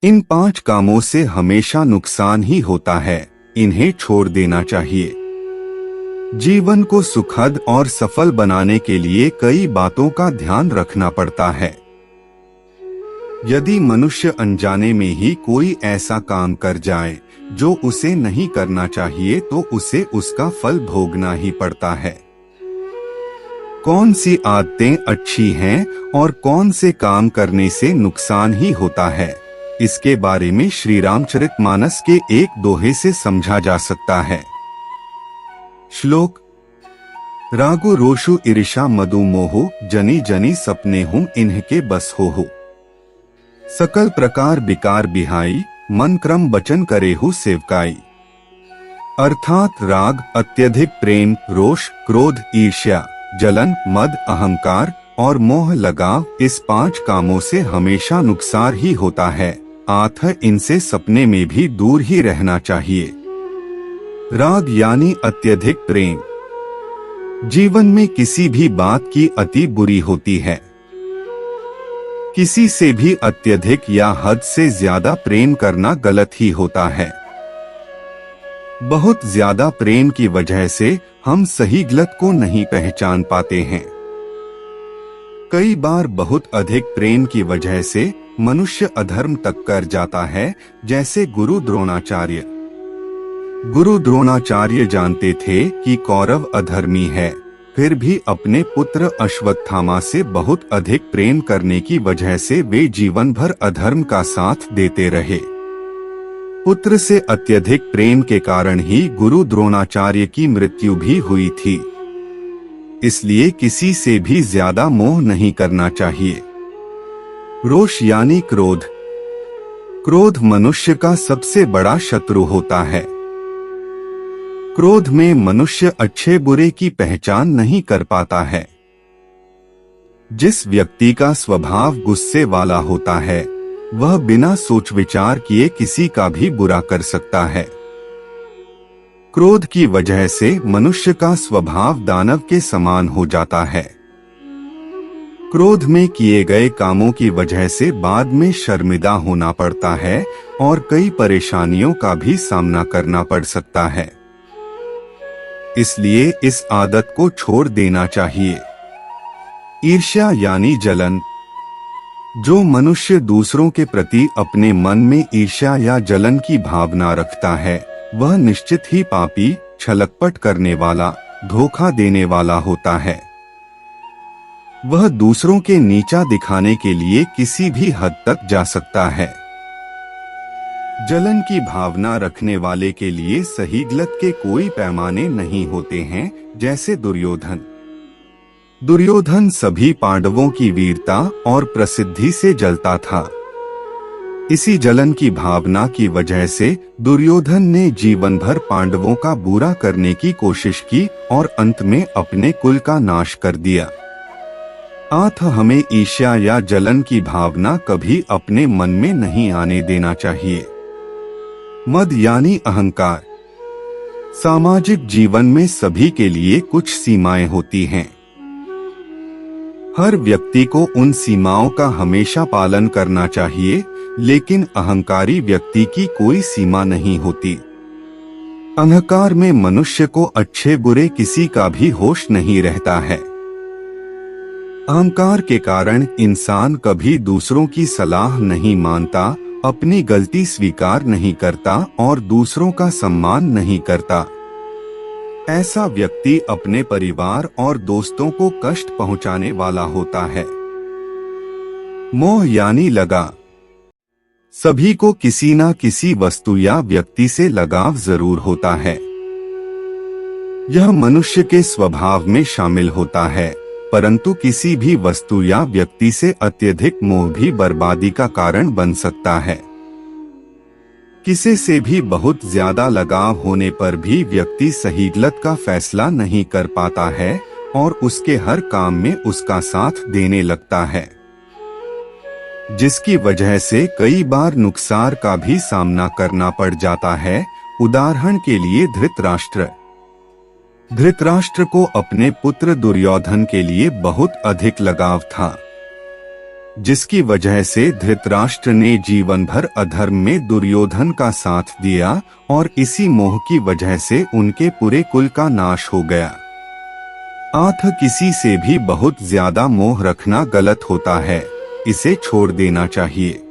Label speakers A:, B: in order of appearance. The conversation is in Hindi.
A: इन 5 कामों से हमेशा नुकसान ही होता है, इन्हें छोड़ देना चाहिए। जीवन को सुखद और सफल बनाने के लिए कई बातों का ध्यान रखना पड़ता है। यदि मनुष्य अनजाने में ही कोई ऐसा काम कर जाए जो उसे नहीं करना चाहिए, तो उसे उसका फल भोगना ही पड़ता है। कौन सी आदतें अच्छी हैं और कौन से काम करने से नुकसान ही होता है, इसके बारे में श्री रामचरितमानस के एक दोहे से समझा जा सकता है। श्लोक। रागु रोषु ईर्षा मधु मोहु जनी जनी सपने हूँ इन्हके बस हो। सकल प्रकार विकार बिहाई मन क्रम बचन करे हु सेवकाई। अर्थात राग, अत्यधिक प्रेम, रोष, क्रोध, ईर्ष्या, जलन, मद, अहंकार और मोह लगाव, इस 5 कामों से हमेशा नुकसान ही होता है, अतः इनसे सपने में भी दूर ही रहना चाहिए। राग यानी अत्यधिक प्रेम। जीवन में किसी भी बात की अति बुरी होती है। किसी से भी अत्यधिक या हद से ज्यादा प्रेम करना गलत ही होता है। बहुत ज्यादा प्रेम की वजह से हम सही गलत को नहीं पहचान पाते हैं। कई बार बहुत अधिक प्रेम की वजह से मनुष्य अधर्म तक कर जाता है, जैसे गुरु द्रोणाचार्य। गुरु द्रोणाचार्य जानते थे कि कौरव अधर्मी है, फिर भी अपने पुत्र अश्वत्थामा से बहुत अधिक प्रेम करने की वजह से वे जीवन भर अधर्म का साथ देते रहे। पुत्र से अत्यधिक प्रेम के कारण ही गुरु द्रोणाचार्य की मृत्यु भी हुई थी। इसलिए किसी से भी ज्यादा मोह नहीं करना चाहिए। रोष यानी क्रोध। क्रोध मनुष्य का सबसे बड़ा शत्रु होता है। क्रोध में मनुष्य अच्छे बुरे की पहचान नहीं कर पाता है। जिस व्यक्ति का स्वभाव गुस्से वाला होता है, वह बिना सोच विचार किए किसी का भी बुरा कर सकता है। क्रोध की वजह से मनुष्य का स्वभाव दानव के समान हो जाता है। क्रोध में किए गए कामों की वजह से बाद में शर्मिंदा होना पड़ता है और कई परेशानियों का भी सामना करना पड़ सकता है। इसलिए इस आदत को छोड़ देना चाहिए। ईर्ष्या यानी जलन। जो मनुष्य दूसरों के प्रति अपने मन में ईर्ष्या या जलन की भावना रखता है, वह निश्चित ही पापी, छलकपट करने वाला, धोखा देने वाला होता है। वह दूसरों के नीचा दिखाने के लिए किसी भी हद तक जा सकता है। जलन की भावना रखने वाले के लिए सही गलत के कोई पैमाने नहीं होते हैं, जैसे दुर्योधन। दुर्योधन सभी पांडवों की वीरता और प्रसिद्धि से जलता था। इसी जलन की भावना की वजह से दुर्योधन ने जीवन भर पांडवों का बुरा करने की कोशिश की और अंत में अपने कुल का नाश कर दिया। अतः हमें ईर्ष्या या जलन की भावना कभी अपने मन में नहीं आने देना चाहिए। मद यानी अहंकार। सामाजिक जीवन में सभी के लिए कुछ सीमाएं होती हैं। हर व्यक्ति को उन सीमाओं का हमेशा पालन करना चाहिए, लेकिन अहंकारी व्यक्ति की कोई सीमा नहीं होती। अहंकार में मनुष्य को अच्छे बुरे किसी का भी होश नहीं रहता है। अहंकार के कारण इंसान कभी दूसरों की सलाह नहीं मानता, अपनी गलती स्वीकार नहीं करता और दूसरों का सम्मान नहीं करता। ऐसा व्यक्ति अपने परिवार और दोस्तों को कष्ट पहुंचाने वाला होता है। मोह यानी लगाव। सभी को किसी न किसी वस्तु या व्यक्ति से लगाव जरूर होता है। यह मनुष्य के स्वभाव में शामिल होता है, परंतु किसी भी वस्तु या व्यक्ति से अत्यधिक मोह भी बर्बादी का कारण बन सकता है। किसी से भी बहुत ज्यादा लगाव होने पर भी व्यक्ति सही गलत का फैसला नहीं कर पाता है और उसके हर काम में उसका साथ देने लगता है, जिसकी वजह से कई बार नुकसान का भी सामना करना पड़ जाता है। उदाहरण के लिए धृतराष्ट्र को अपने पुत्र दुर्योधन के लिए बहुत अधिक लगाव था। जिसकी वजह से धृतराष्ट्र ने जीवन भर अधर्म में दुर्योधन का साथ दिया और इसी मोह की वजह से उनके पूरे कुल का नाश हो गया। किसी से भी बहुत ज्यादा मोह रखना गलत होता है, इसे छोड़ देना चाहिए।